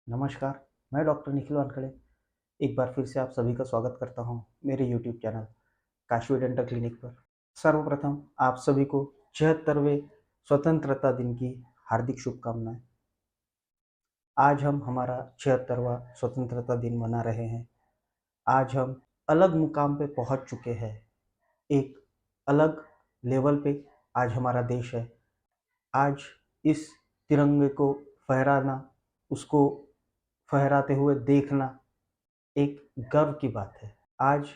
नमस्कार, मैं डॉक्टर निखिल वानखड़े एक बार फिर से आप सभी का स्वागत करता हूं मेरे YouTube channel Kashvi dental clinic पर। सर्वप्रथम आप सभी को 76वें स्वतंत्रता दिन की हार्दिक शुभकामनाएं। आज हम हमारा 76वां स्वतंत्रता दिन मना रहे हैं। आज हम अलग मुकाम पे पहुंच चुके हैं। एक अलग लेवल पे आज हमारा देश है। आज इस तिरंगे को फहराना, उसको फहराते हुए देखना एक गर्व की बात है। आज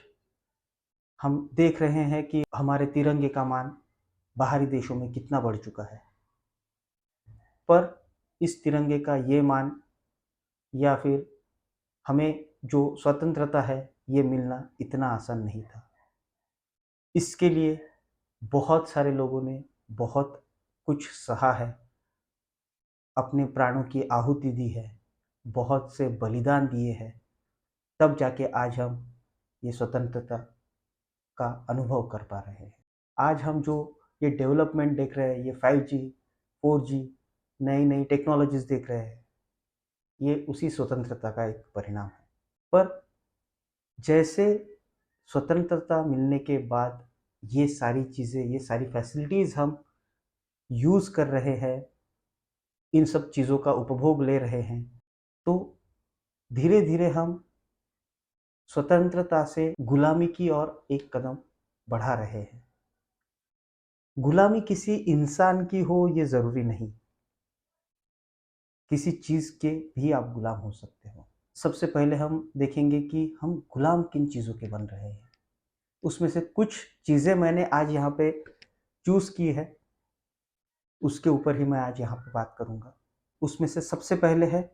हम देख रहे हैं कि हमारे तिरंगे का मान बाहरी देशों में कितना बढ़ चुका है। पर इस तिरंगे का ये मान या फिर हमें जो स्वतंत्रता है ये मिलना इतना आसान नहीं था। इसके लिए बहुत सारे लोगों ने बहुत कुछ सहा है, अपने प्राणों की आहुति दी है, बहुत से बलिदान दिए हैं, तब जाके आज हम ये स्वतंत्रता का अनुभव कर पा रहे हैं। आज हम जो ये डेवलपमेंट देख रहे हैं, ये 5G 4G नई नई टेक्नोलॉजीज देख रहे हैं, ये उसी स्वतंत्रता का एक परिणाम है। पर जैसे स्वतंत्रता मिलने के बाद ये सारी चीज़ें, ये सारी फैसिलिटीज़ हम यूज़ कर रहे हैं, इन सब चीज़ों का उपभोग ले रहे हैं, तो धीरे धीरे हम स्वतंत्रता से गुलामी की ओर एक कदम बढ़ा रहे हैं। गुलामी किसी इंसान की हो ये ज़रूरी नहीं, किसी चीज़ के भी आप गुलाम हो सकते हो। सबसे पहले हम देखेंगे कि हम गुलाम किन चीज़ों के बन रहे हैं। उसमें से कुछ चीज़ें मैंने आज यहाँ पे चूज़ की है, उसके ऊपर ही मैं आज यहाँ पे बात करूँगा। उसमें से सबसे पहले है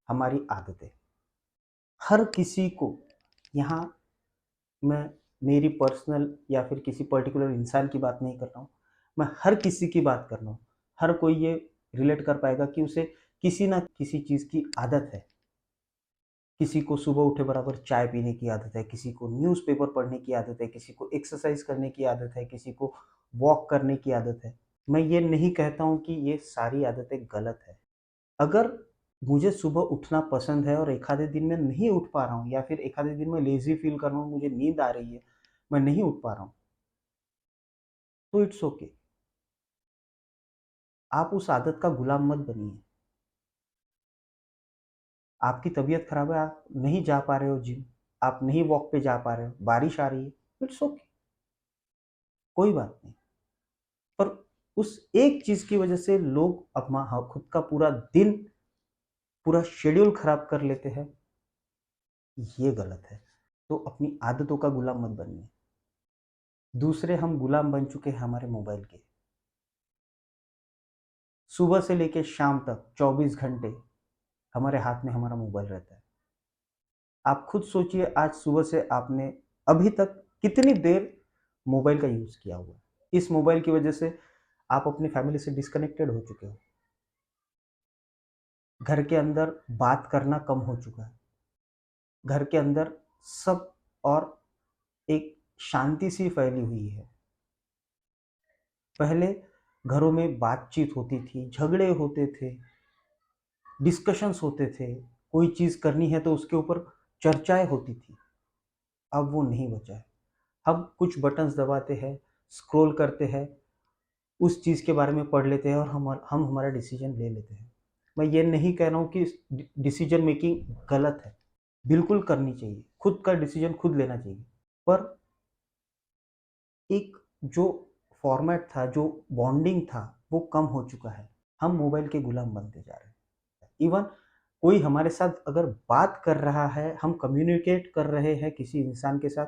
हमारी आदतें। हर किसी को, यहाँ मैं मेरी पर्सनल या फिर किसी पर्टिकुलर इंसान की बात नहीं कर रहा हूँ, मैं हर किसी की बात कर रहा हूँ। हर कोई ये रिलेट कर पाएगा कि उसे किसी ना किसी चीज़ की आदत है। किसी को सुबह उठे बराबर चाय पीने की आदत है, किसी को न्यूज़पेपर पढ़ने की आदत है, किसी को एक्सरसाइज करने की आदत है, किसी को वॉक करने की आदत है। मैं ये नहीं कहता हूँ कि ये सारी आदतें गलत है। अगर मुझे सुबह उठना पसंद है और एक आधे दिन में नहीं उठ पा रहा हूँ या फिर एक आधे दिन में लेज़ी फील कर रहा हूँ, मुझे नींद आ रही है, मैं नहीं उठ पा रहा हूँ, तो इट्स ओके। आप उस आदत का गुलाम मत बनिए। आपकी तबीयत खराब है, आप नहीं जा पा रहे हो जिम, आप नहीं वॉक पे जा पा रहे हो, बारिश आ रही है, इट्स ओके, कोई बात नहीं। पर उस एक चीज़ की वजह से लोग अपना खुद का पूरा दिन, पूरा शेड्यूल खराब कर लेते हैं, ये गलत है। तो अपनी आदतों का गुलाम मत बनिए। दूसरे, हम गुलाम बन चुके हैं हमारे मोबाइल के। सुबह से लेकर शाम तक 24 घंटे हमारे हाथ में हमारा मोबाइल रहता है। आप खुद सोचिए, आज सुबह से आपने अभी तक कितनी देर मोबाइल का यूज़ किया हुआ है। इस मोबाइल की वजह से आप अपनी फैमिली से डिस्कनेक्टेड हो चुके हो। घर के अंदर बात करना कम हो चुका है। घर के अंदर सब और एक शांति सी फैली हुई है। पहले घरों में बातचीत होती थी, झगड़े होते थे, डिस्कशंस होते थे, कोई चीज़ करनी है तो उसके ऊपर चर्चाएं होती थी। अब वो नहीं बचा है। हम कुछ बटन्स दबाते हैं, स्क्रॉल करते हैं, उस चीज़ के बारे में पढ़ लेते हैं और हम हमारा डिसीजन ले लेते हैं। मैं ये नहीं कह रहा हूँ कि डिसीजन मेकिंग गलत है, बिल्कुल करनी चाहिए, खुद का डिसीजन खुद लेना चाहिए। पर एक जो फॉर्मेट था, जो बॉन्डिंग था, वो कम हो चुका है। हम मोबाइल के गुलाम बनते जा रहे हैं। इवन कोई हमारे साथ अगर बात कर रहा है, हम कम्युनिकेट कर रहे हैं किसी इंसान के साथ,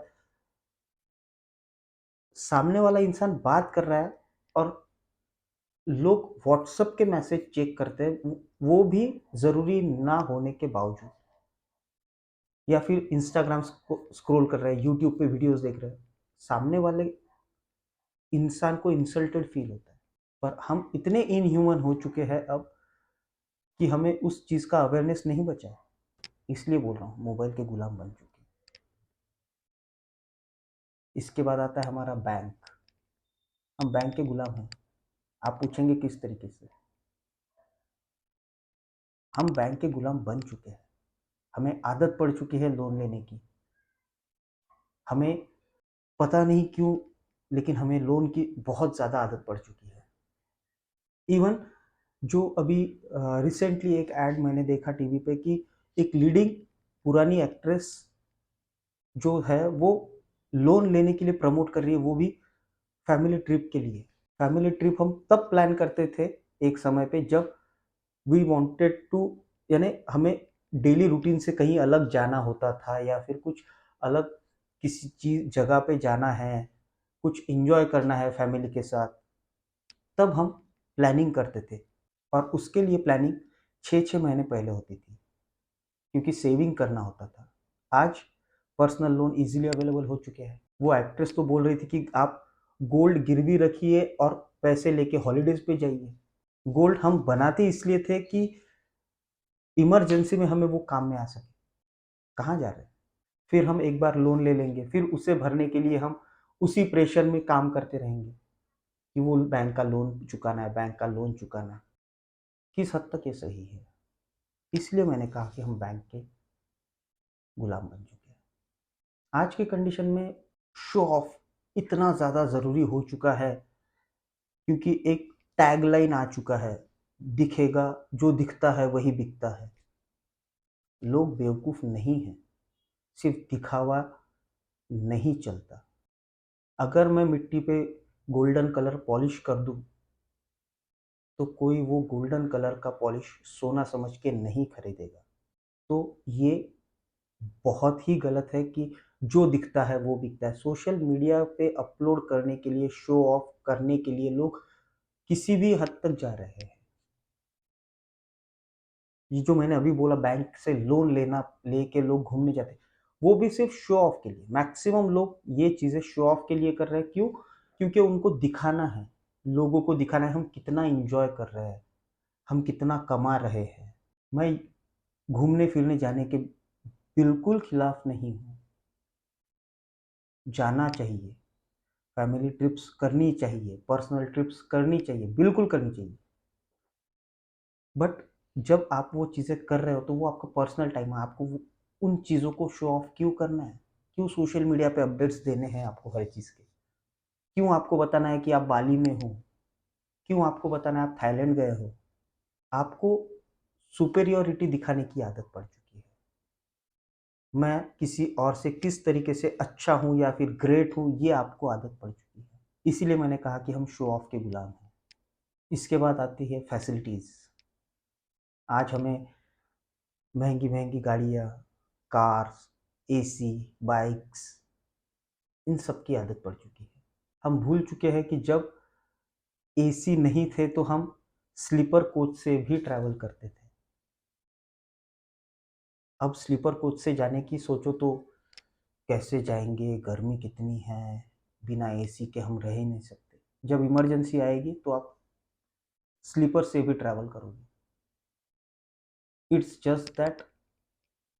सामने वाला इंसान बात कर रहा है और लोग व्हाट्सएप के मैसेज चेक करते हैं, वो भी ज़रूरी ना होने के बावजूद, या फिर इंस्टाग्राम को स्क्रॉल कर रहे हैं, यूट्यूब पे वीडियोस देख रहे हैं, सामने वाले इंसान को इंसल्टेड फील होता है। पर हम इतने इनह्यूमन हो चुके हैं अब कि हमें उस चीज़ का अवेयरनेस नहीं बचा है। इसलिए बोल रहा हूँ, मोबाइल के गुलाम बन चुके हैं। इसके बाद आता है हमारा बैंक। हम बैंक के गुलाम हैं। आप पूछेंगे किस तरीके से? हम बैंक के गुलाम बन चुके हैं। हमें आदत पड़ चुकी है लोन लेने की। हमें पता नहीं क्यों, लेकिन हमें लोन की बहुत ज़्यादा आदत पड़ चुकी है। इवन जो अभी रिसेंटली एक ऐड मैंने देखा टीवी पे कि एक लीडिंग पुरानी एक्ट्रेस जो है वो लोन लेने के लिए प्रमोट कर रही है, वो भी फैमिली ट्रिप के लिए। फैमिली ट्रिप हम तब प्लान करते थे एक समय पे जब वी वांटेड टू, यानी हमें डेली रूटीन से कहीं अलग जाना होता था या फिर कुछ अलग किसी चीज जगह पे जाना है, कुछ एंजॉय करना है फैमिली के साथ, तब हम प्लानिंग करते थे। और उसके लिए प्लानिंग 6-6 महीने पहले होती थी, क्योंकि सेविंग करना होता था। आज पर्सनल लोन इजीली अवेलेबल हो चुके हैं। वो एक्ट्रेस तो बोल रही थी कि आप गोल्ड गिरवी रखिए और पैसे लेके हॉलीडेज पे जाइए। गोल्ड हम बनाते इसलिए थे कि इमरजेंसी में हमें वो काम में आ सके। कहाँ जा रहे हैं? फिर हम एक बार लोन ले लेंगे, फिर उसे भरने के लिए हम उसी प्रेशर में काम करते रहेंगे कि वो बैंक का लोन चुकाना है, बैंक का लोन चुकाना है। किस हद तक ये सही है? इसलिए मैंने कहा कि हम बैंक के गुलाम बन चुके हैं। आज की कंडीशन में शो ऑफ इतना ज़्यादा ज़रूरी हो चुका है, क्योंकि एक टैगलाइन आ चुका है, दिखेगा, जो दिखता है वही बिकता है। लोग बेवकूफ़ नहीं हैं, सिर्फ दिखावा नहीं चलता। अगर मैं मिट्टी पे गोल्डन कलर पॉलिश कर दूं, तो कोई वो गोल्डन कलर का पॉलिश सोना समझ के नहीं खरीदेगा। तो ये बहुत ही गलत है कि जो दिखता है वो बिकता है। सोशल मीडिया पे अपलोड करने के लिए, शो ऑफ करने के लिए लोग किसी भी हद तक जा रहे हैं। ये जो मैंने अभी बोला, बैंक से लोन लेना, लेके लोग घूमने जाते हैं, वो भी सिर्फ शो ऑफ के लिए। मैक्सिमम लोग ये चीज़ें शो ऑफ के लिए कर रहे हैं। क्यों? क्योंकि उनको दिखाना है, लोगों को दिखाना है हम कितना इंजॉय कर रहे हैं, हम कितना कमा रहे हैं। मैं घूमने फिरने जाने के बिल्कुल खिलाफ नहीं हूँ। जाना चाहिए, फैमिली ट्रिप्स करनी चाहिए, पर्सनल ट्रिप्स करनी चाहिए, बिल्कुल करनी चाहिए। बट जब आप वो चीज़ें कर रहे हो तो वो आपका पर्सनल टाइम है। आपको उन चीज़ों को शो ऑफ क्यों करना है? क्यों सोशल मीडिया पे अपडेट्स देने हैं आपको हर चीज़ के? क्यों आपको बताना है कि आप बाली में हो? क्यों आपको बताना है आप थाईलैंड गए हो? आपको सुपेरियोरिटी दिखाने की आदत पड़ चुकी है। मैं किसी और से किस तरीके से अच्छा हूँ या फिर ग्रेट हूँ, ये आपको आदत पड़ चुकी है। इसीलिए मैंने कहा कि हम शो ऑफ के गुलाम हैं। इसके बाद आती है फैसिलिटीज़। आज हमें महंगी महंगी गाड़ियाँ, कार्स, एसी, बाइक्स, इन सब की आदत पड़ चुकी है। हम भूल चुके हैं कि जब एसी नहीं थे तो हम स्लीपर कोच से भी ट्रैवल करते थे। अब स्लीपर कोच से जाने की सोचो तो कैसे जाएंगे, गर्मी कितनी है, बिना एसी के हम रह ही नहीं सकते। जब इमरजेंसी आएगी तो आप स्लीपर से भी ट्रैवल करोगे। इट्स जस्ट दैट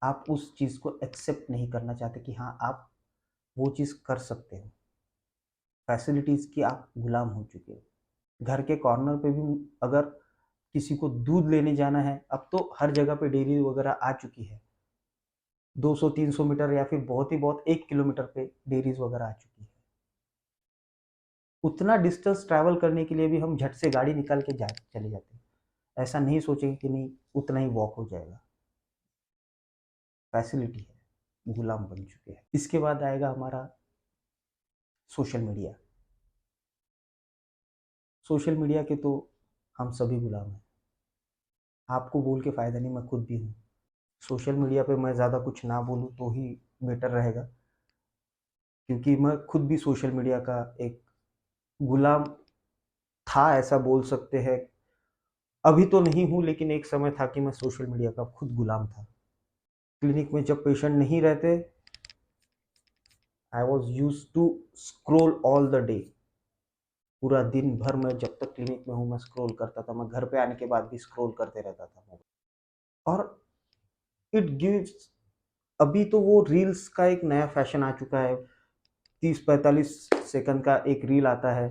आप उस चीज़ को एक्सेप्ट नहीं करना चाहते कि हाँ आप वो चीज़ कर सकते हो। फैसिलिटीज़ की आप गुलाम हो चुके हो। घर के कॉर्नर पे भी अगर किसी को दूध लेने जाना है, अब तो हर जगह पे डेयरी वगैरह आ चुकी है। 200-300 मीटर या फिर बहुत ही बहुत 1 किलोमीटर पे डेयरीज वगैरह आ चुकी है। उतना डिस्टेंस ट्रैवल करने के लिए भी हम झट से गाड़ी निकाल के चले जाते हैं। ऐसा नहीं सोचेंगे कि नहीं उतना ही वॉक हो जाएगा। फैसिलिटी है, गुलाम बन चुके हैं। इसके बाद आएगा हमारा सोशल मीडिया। सोशल मीडिया के तो हम सभी गुलाम हैं। आपको बोल के फ़ायदा नहीं, मैं खुद भी हूँ। सोशल मीडिया पे मैं ज़्यादा कुछ ना बोलूँ तो ही बेटर रहेगा, क्योंकि मैं खुद भी सोशल मीडिया का एक गुलाम था, ऐसा बोल सकते हैं। अभी तो नहीं हूँ, लेकिन एक समय था कि मैं सोशल मीडिया का खुद गुलाम था। क्लिनिक में जब पेशेंट नहीं रहते, I was use to scroll all the day. पूरा दिन भर मैं जब तक क्लिनिक में हूँ मैं स्क्रोल करता था। मैं घर पे आने के बाद भी स्क्रोल करते रहता था मोबाइल। और इट गिव्स, अभी तो वो रील्स का एक नया फैशन आ चुका है। 30-45 सेकंड का एक रील आता है।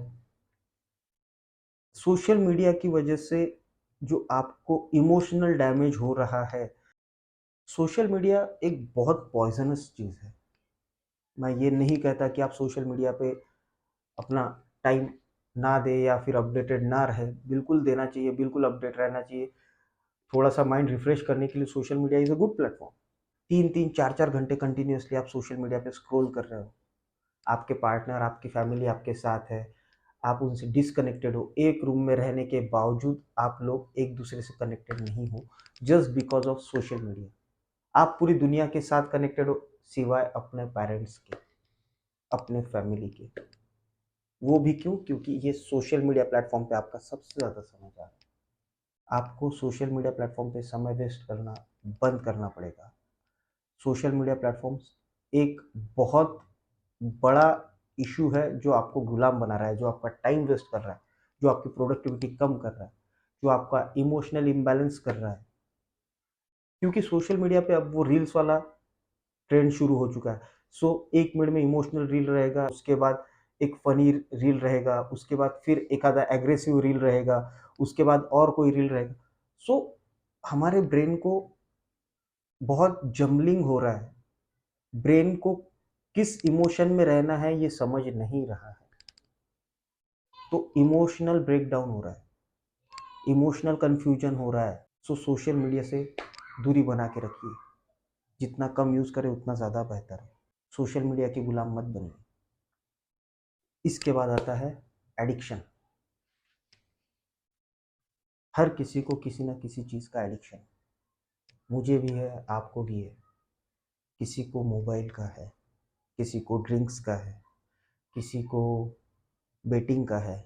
सोशल मीडिया की वजह से जो आपको इमोशनल डैमेज हो रहा है। सोशल मीडिया एक बहुत पॉइज़नस चीज़ है। मैं ये नहीं कहता कि आप सोशल मीडिया पे अपना टाइम ना दें या फिर अपडेटेड ना रहें, बिल्कुल देना चाहिए, बिल्कुल अपडेट रहना चाहिए। थोड़ा-सा माइंड रिफ्रेश करने के लिए social media is a good platform. 3-3 4-4 घंटे कंटिन्यूअसली आप सोशल मीडिया पे स्क्रॉल कर रहे हो। आपके पार्टनर, आपकी फैमिली आपके साथ है, आप उनसे डिस्कनेक्टेड हो। एक रूम में रहने के बावजूद आप लोग एक-दूसरे से कनेक्टेड नहीं हो, just because of social media. आप पूरी दुनिया के साथ कनेक्टेड हो, सिवाय अपने पेरेंट्स के, अपने फैमिली के। वो भी क्यों? क्योंकि ये सोशल मीडिया प्लेटफ़ॉर्म पे आपका सबसे ज़्यादा समय जा रहा है। आपको सोशल मीडिया प्लेटफ़ॉर्म पे समय वेस्ट करना बंद करना पड़ेगा। सोशल मीडिया प्लेटफ़ॉर्म्स एक बहुत बड़ा इश्यू है जो आपको गुलाम बना रहा है, जो आपका टाइम वेस्ट कर रहा है, जो आपकी प्रोडक्टिविटी कम कर रहा है, जो आपका इमोशनल इम्बैलेंस कर रहा है। क्योंकि सोशल मीडिया पे अब वो रील्स वाला ट्रेंड शुरू हो चुका है। सो 1 मिनट में इमोशनल रील रहेगा, उसके बाद एक फ़नी रील रहेगा, उसके बाद फिर एक आधा एग्रेसिव रील रहेगा, उसके बाद और कोई रील रहेगा। सो हमारे ब्रेन को बहुत जम्बलिंग हो रहा है। ब्रेन को किस इमोशन में रहना है ये समझ नहीं रहा है। तो इमोशनल ब्रेकडाउन हो रहा है, इमोशनल कन्फ्यूजन हो रहा है। सो सोशल मीडिया से दूरी बना के रखिए। जितना कम यूज़ करें उतना ज़्यादा बेहतर है। सोशल मीडिया के गुलाम मत बनिए। इसके बाद आता है एडिक्शन। हर किसी को किसी न किसी चीज़ का एडिक्शन है। मुझे भी है, आपको भी है। किसी को मोबाइल का है, किसी को ड्रिंक्स का है, किसी को बेटिंग का है,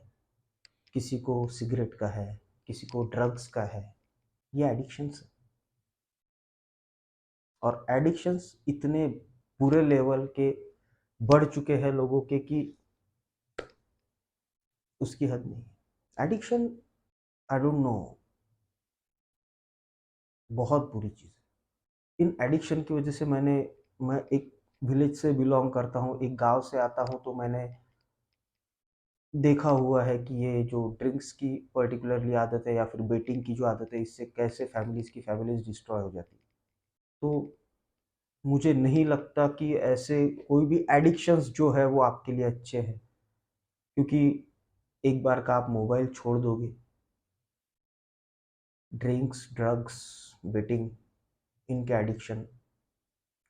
किसी को सिगरेट का है, किसी को ड्रग्स का है। ये एडिक्शंस है। और एडिक्शंस इतने बुरे लेवल के बढ़ चुके हैं लोगों के कि उसकी हद नहीं। एडिक्शन, आई डोंट नो, बहुत बुरी चीज़ है। इन एडिक्शन की वजह से मैं एक विलेज से बिलोंग करता हूँ, एक गांव से आता हूँ, तो मैंने देखा हुआ है कि ये जो ड्रिंक्स की पर्टिकुलरली आदत है या फिर बेटिंग की जो आदत है, इससे कैसे फैमिलीज डिस्ट्रॉय हो जाती है। तो मुझे नहीं लगता कि ऐसे कोई भी एडिक्शंस जो है वो आपके लिए अच्छे हैं, क्योंकि एक बार का आप मोबाइल छोड़ दोगे, ड्रिंक्स, ड्रग्स, बेटिंग, इनके एडिक्शन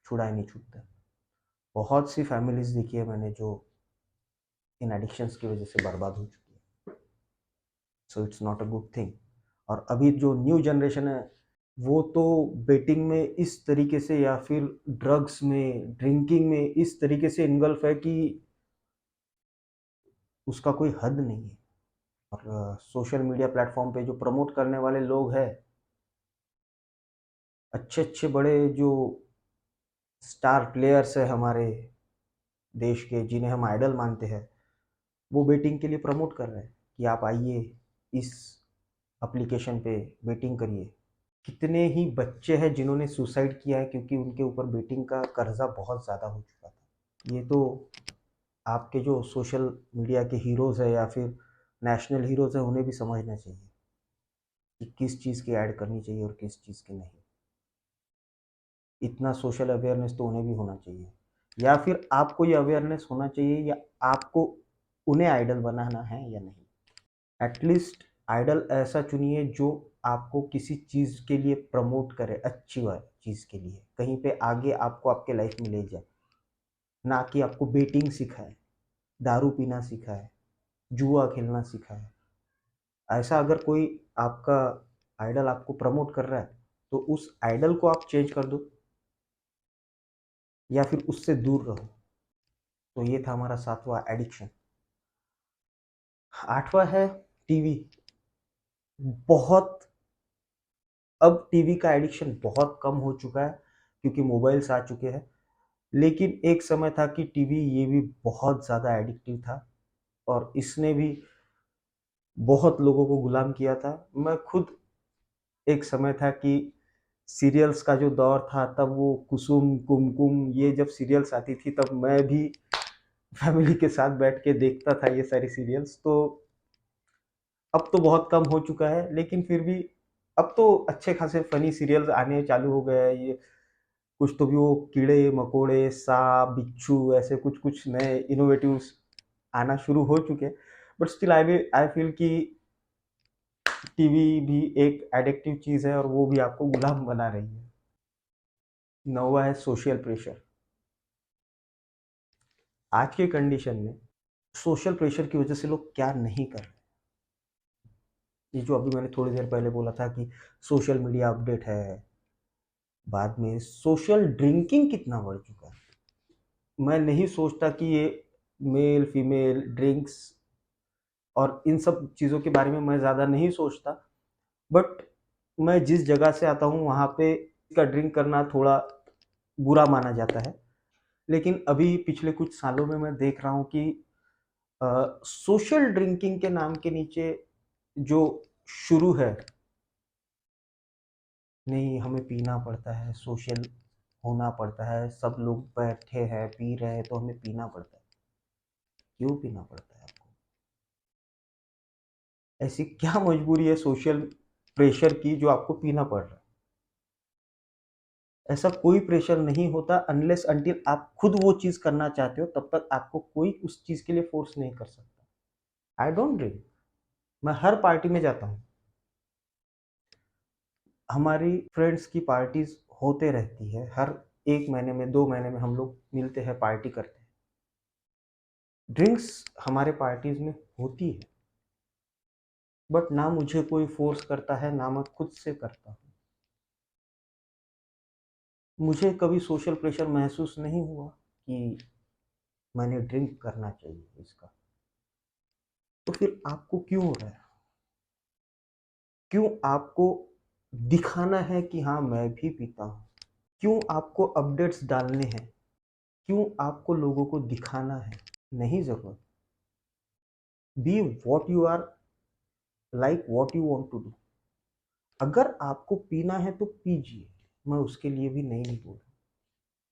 छुड़ाए नहीं छूटते। बहुत सी फैमिलीज देखी है मैंने जो इन एडिक्शंस की वजह से बर्बाद हो चुकी है। So it's not a good thing. और अभी जो न्यू जनरेशन है, वो तो बेटिंग में इस तरीके से या फिर ड्रग्स में, ड्रिंकिंग में इस तरीके से इन्गल्फ है कि उसका कोई हद नहीं है। और सोशल मीडिया प्लेटफॉर्म पे जो प्रमोट करने वाले लोग हैं, अच्छे अच्छे बड़े जो स्टार प्लेयर्स है हमारे देश के, जिन्हें हम आइडल मानते हैं, वो बेटिंग के लिए प्रमोट कर रहे हैं कि आप आइए इस एप्लीकेशन पे बेटिंग करिए। कितने ही बच्चे हैं जिन्होंने सुसाइड किया है क्योंकि उनके ऊपर बेटिंग का कर्जा बहुत ज़्यादा हो चुका था। ये तो आपके जो सोशल मीडिया के हीरोज़ है या फिर नेशनल हीरोज़ है, उन्हें भी समझना चाहिए कि किस चीज़ की ऐड करनी चाहिए और किस चीज़ की नहीं। इतना सोशल अवेयरनेस तो उन्हें भी होना चाहिए, या फिर आपको ये अवेयरनेस होना चाहिए, या आपको उन्हें आइडल बनाना है या नहीं। एटलीस्ट आइडल ऐसा चुनिए जो आपको किसी चीज़ के लिए प्रमोट करे, अच्छी वाली चीज़ के लिए, कहीं पे आगे आपको आपके लाइफ में ले जाए, ना कि आपको बेटिंग सिखाए, दारू पीना सिखाए, जुआ खेलना सिखाए। ऐसा अगर कोई आपका आइडल आपको प्रमोट कर रहा है, तो उस आइडल को आप चेंज कर दो या फिर उससे दूर रहो। तो ये था हमारा 7वां एडिक्शन। 8वां है टीवी। बहुत अब टीवी का एडिक्शन बहुत कम हो चुका है क्योंकि मोबाइल्स आ चुके हैं। लेकिन एक समय था कि टीवी ये भी बहुत ज़्यादा एडिक्टिव था और इसने भी बहुत लोगों को गुलाम किया था। मैं खुद, एक समय था कि सीरियल्स का जो दौर था, तब वो कुसुम, कुमकुम, ये जब सीरियल्स आती थी तब मैं भी फैमिली के साथ बैठ के देखता था ये सारी सीरियल्स। तो अब तो बहुत कम हो चुका है, लेकिन फिर भी अब तो अच्छे खासे फनी सीरियल्स आने चालू हो गए हैं। ये कुछ तो भी वो कीड़े मकोड़े सांप बिच्छू ऐसे कुछ कुछ नए इनोवेटिव्स आना शुरू हो चुके हैं। बट स्टिल आई फील कि टीवी भी एक एडिक्टिव चीज है और वो भी आपको गुलाम बना रही है। नौवा है सोशल प्रेशर। आज के कंडीशन में सोशल प्रेशर की वजह से लोग क्या नहीं कर रहे। ये जो अभी मैंने थोड़ी देर पहले बोला था कि सोशल मीडिया अपडेट है, बाद में सोशल ड्रिंकिंग कितना बढ़ चुका है। मैं नहीं सोचता कि ये मेल फीमेल ड्रिंक्स और इन सब चीज़ों के बारे में मैं ज़्यादा नहीं सोचता। बट मैं जिस जगह से आता हूँ वहाँ पे इसका ड्रिंक करना थोड़ा बुरा माना जाता है। लेकिन अभी पिछले कुछ सालों में मैं देख रहा हूँ कि सोशल ड्रिंकिंग के नाम के नीचे जो शुरू है, नहीं हमें पीना पड़ता है, सोशल होना पड़ता है, सब लोग बैठे हैं पी रहे हैं तो हमें पीना पड़ता है। क्यों पीना पड़ता है आपको? ऐसी क्या मजबूरी है सोशल प्रेशर की जो आपको पीना पड़ रहा है? ऐसा कोई प्रेशर नहीं होता अनलेस अंटिल आप खुद वो चीज़ करना चाहते हो, तब तक आपको कोई उस चीज़ के लिए फोर्स नहीं कर सकता। I don't drink. मैं हर पार्टी में जाता हूँ। हमारी फ्रेंड्स की पार्टीज होते रहती है, हर 1 महीने में 2 महीने में हम लोग मिलते हैं पार्टी करते हैं। ड्रिंक्स हमारे पार्टीज में होती है, बट ना मुझे कोई फोर्स करता है ना मैं खुद से करता हूँ। मुझे कभी सोशल प्रेशर महसूस नहीं हुआ कि मैंने ड्रिंक करना चाहिए इसका। तो फिर आपको क्यों हो रहा है? क्यों आपको दिखाना है कि हाँ मैं भी पीता हूँ? क्यों आपको अपडेट्स डालने हैं? क्यों आपको लोगों को दिखाना है? नहीं जरूरत। Be what you are, like what you want to do. अगर आपको पीना है तो पीजिए, मैं उसके लिए भी नहीं बोल रहा।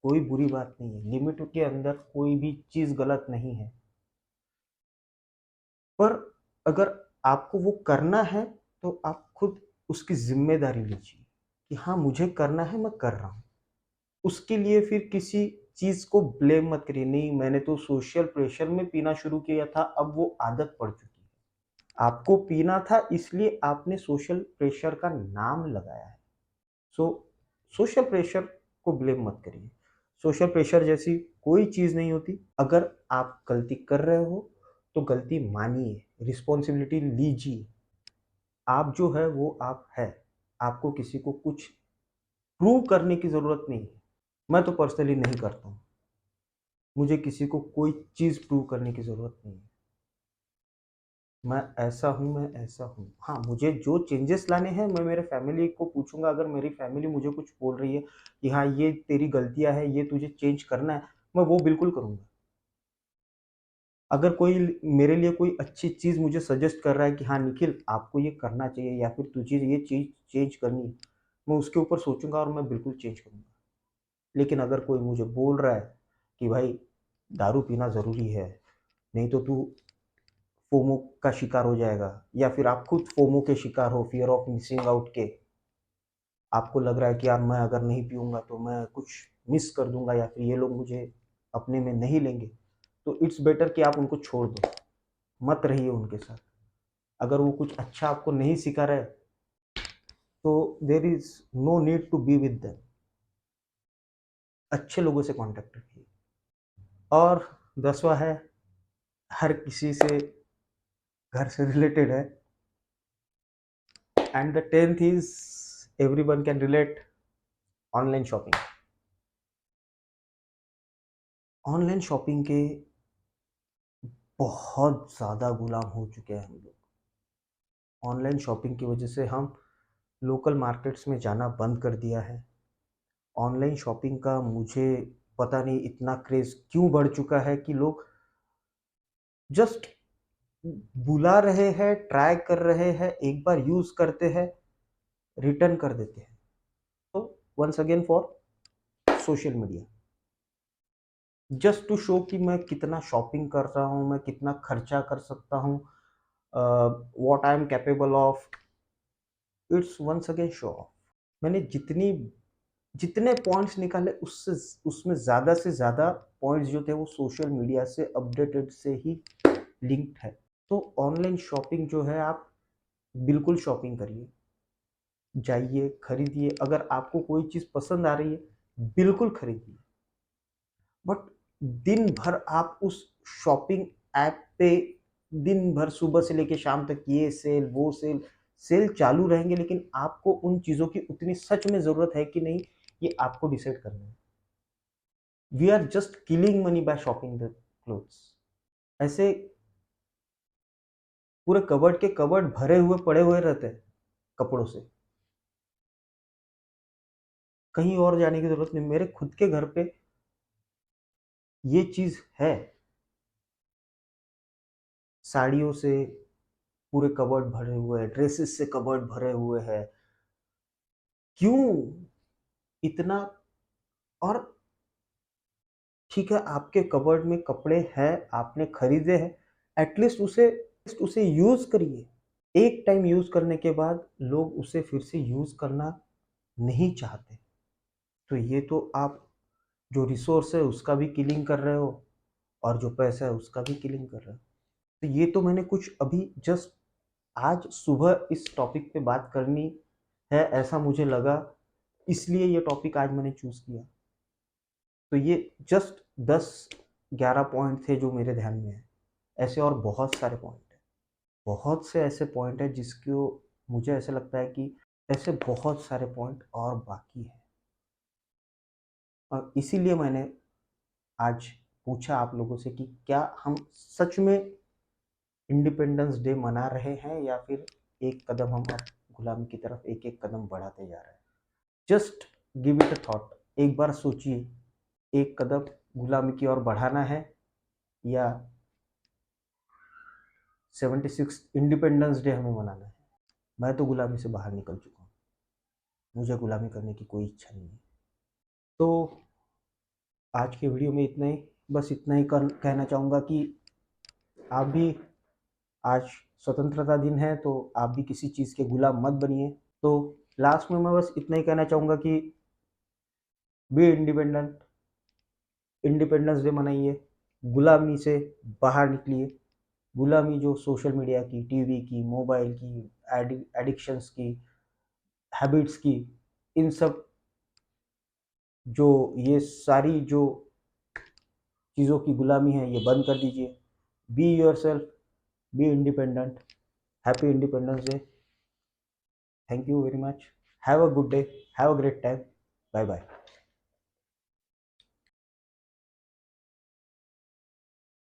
कोई बुरी बात नहीं है, लिमिट के अंदर कोई भी चीज गलत नहीं है। पर अगर आपको वो करना है तो आप खुद उसकी जिम्मेदारी लीजिए कि हाँ मुझे करना है, मैं कर रहा हूँ। उसके लिए फिर किसी चीज को ब्लेम मत करिए, नहीं मैंने तो सोशल प्रेशर में पीना शुरू किया था, अब वो आदत पड़ चुकी है। आपको पीना था इसलिए आपने सोशल प्रेशर का नाम लगाया है। सो सोशल प्रेशर को ब्लेम मत करिए। सोशल प्रेशर जैसी कोई चीज़ नहीं होती। अगर आप गलती कर रहे हो तो गलती मानिए, रिस्पॉन्सिबिलिटी लीजिए। आप जो है वो आप है। आपको किसी को कुछ प्रूव करने की ज़रूरत नहीं है। मैं तो पर्सनली नहीं करता हूँ। मुझे किसी को कोई चीज़ प्रूव करने की ज़रूरत नहीं है। मैं ऐसा हूँ, मैं ऐसा हूँ। हाँ, मुझे जो चेंजेस लाने हैं मैं मेरे फैमिली को पूछूँगा। अगर मेरी फैमिली मुझे कुछ बोल रही है कि हाँ, ये तेरी गलतियाँ हैं, ये तुझे चेंज करना है, मैं वो बिल्कुल करूँगा। अगर कोई मेरे लिए कोई अच्छी चीज़ मुझे सजेस्ट कर रहा है कि हाँ, निखिल आपको ये करना चाहिए या फिर तुझे ये चीज़ चेंज करनी है, मैं उसके ऊपर सोचूँगा और मैं बिल्कुल चेंज करूँगा। लेकिन अगर कोई मुझे बोल रहा है कि भाई दारू पीना ज़रूरी है, नहीं तो तू फोमो का शिकार हो जाएगा, या फिर आप खुद फोमो के शिकार हो, फियर ऑफ मिसिंग आउट के, आपको लग रहा है कि यार मैं अगर नहीं पीऊंगा तो मैं कुछ मिस कर दूंगा या फिर ये लोग मुझे अपने में नहीं लेंगे, तो इट्स बेटर कि आप उनको छोड़ दो, मत रहिए उनके साथ। अगर वो कुछ अच्छा आपको नहीं सिखा रहे तो there is no need to be with them. अच्छे लोगों से कांटेक्ट रखिए। और 10वां है, हर किसी से घर से रिलेटेड है, and the 10th is everyone can relate, online shopping. Online shopping के बहुत ज़्यादा गुलाम हो चुके हैं हम लोग। ऑनलाइन शॉपिंग की वजह से हम लोकल मार्केट्स में जाना बंद कर दिया है। ऑनलाइन शॉपिंग का मुझे पता नहीं इतना क्रेज़ क्यों बढ़ चुका है कि लोग जस्ट बुला रहे हैं, ट्राई कर रहे हैं, एक बार यूज़ करते हैं, रिटर्न कर देते हैं। तो once again for social media, just to show कि मैं कितना शॉपिंग कर रहा हूँ, मैं कितना खर्चा कर सकता हूँ, what I am capable of. It's once again show off. मैंने जितने पॉइंट्स निकाले उससे उसमें ज़्यादा से ज़्यादा पॉइंट्स जो थे वो सोशल मीडिया से अपडेटेड से ही लिंक्ड है। तो ऑनलाइन शॉपिंग जो है, आप बिल्कुल शॉपिंग करिए, जाइए खरीदिए। अगर आपको कोई चीज़ पसंद आ रही है बिल्कुल खरीदिए, बट दिन भर आप उस शॉपिंग ऐप पे दिन भर सुबह से लेके शाम तक ये सेल वो सेल सेल चालू रहेंगे, लेकिन आपको उन चीज़ों की उतनी सच में ज़रूरत है कि नहीं, ये आपको डिसाइड करना है। We are just killing money by shopping the clothes. ऐसे पूरे कबर्ड के कबर्ड भरे हुए पड़े हुए रहते हैं कपड़ों से, कहीं और जाने की जरूरत नहीं। मेरे खुद के घर पे ये चीज है, साड़ियों से पूरे कबर्ड भरे हुए हैं, ड्रेसेस से कबर्ड भरे हुए हैं। क्यों इतना? और ठीक है, आपके कबर्ड में कपड़े हैं, आपने खरीदे हैं, एटलीस्ट उसे यूज करिए। एक टाइम यूज करने के बाद लोग उसे फिर से यूज करना नहीं चाहते। तो ये तो आप जो रिसोर्स है उसका भी किलिंग कर रहे हो, और जो पैसा है उसका भी किलिंग कर रहे हो। तो ये तो मैंने कुछ अभी जस्ट आज सुबह इस टॉपिक पे बात करनी है, ऐसा मुझे लगा, इसलिए ये टॉपिक आज मैंने चूज किया। तो ये जस्ट 10-11 पॉइंट थे जो मेरे ध्यान में है। ऐसे और बहुत सारे पॉइंट हैं, बहुत से ऐसे पॉइंट हैं जिसको मुझे ऐसा लगता है कि ऐसे बहुत सारे पॉइंट और बाकी हैं। और इसीलिए मैंने आज पूछा आप लोगों से कि क्या हम सच में इंडिपेंडेंस डे मना रहे हैं, या फिर एक कदम हम अब गुलामी की तरफ एक एक कदम बढ़ाते जा रहे हैं। Just give it a thought, एक बार सोचिए, एक कदम गुलामी की ओर बढ़ाना है, या 76 इंडिपेंडेंस डे हमें मनाना है। मैं तो गुलामी से बाहर निकल चुका हूँ, मुझे गुलामी करने की कोई इच्छा नहीं है। तो आज के वीडियो में इतना ही, बस इतना ही कहना चाहूँगा कि आप भी, आज स्वतंत्रता दिन है तो आप भी किसी चीज़ के गुलाम मत बनिए। तो लास्ट में मैं बस इतना ही कहना चाहूँगा कि बी इंडिपेंडेंट, इंडिपेंडेंस डे मनाइए, गुलामी से बाहर निकलिए। गुलामी जो सोशल मीडिया की, टीवी की, मोबाइल की, एडिक्शंस की, हैबिट्स की, इन सब जो ये सारी जो चीज़ों की गुलामी है ये बंद कर दीजिए। Be yourself, be independent. Happy independence day. Thank you very much. Have a good day, have a great time. Bye bye.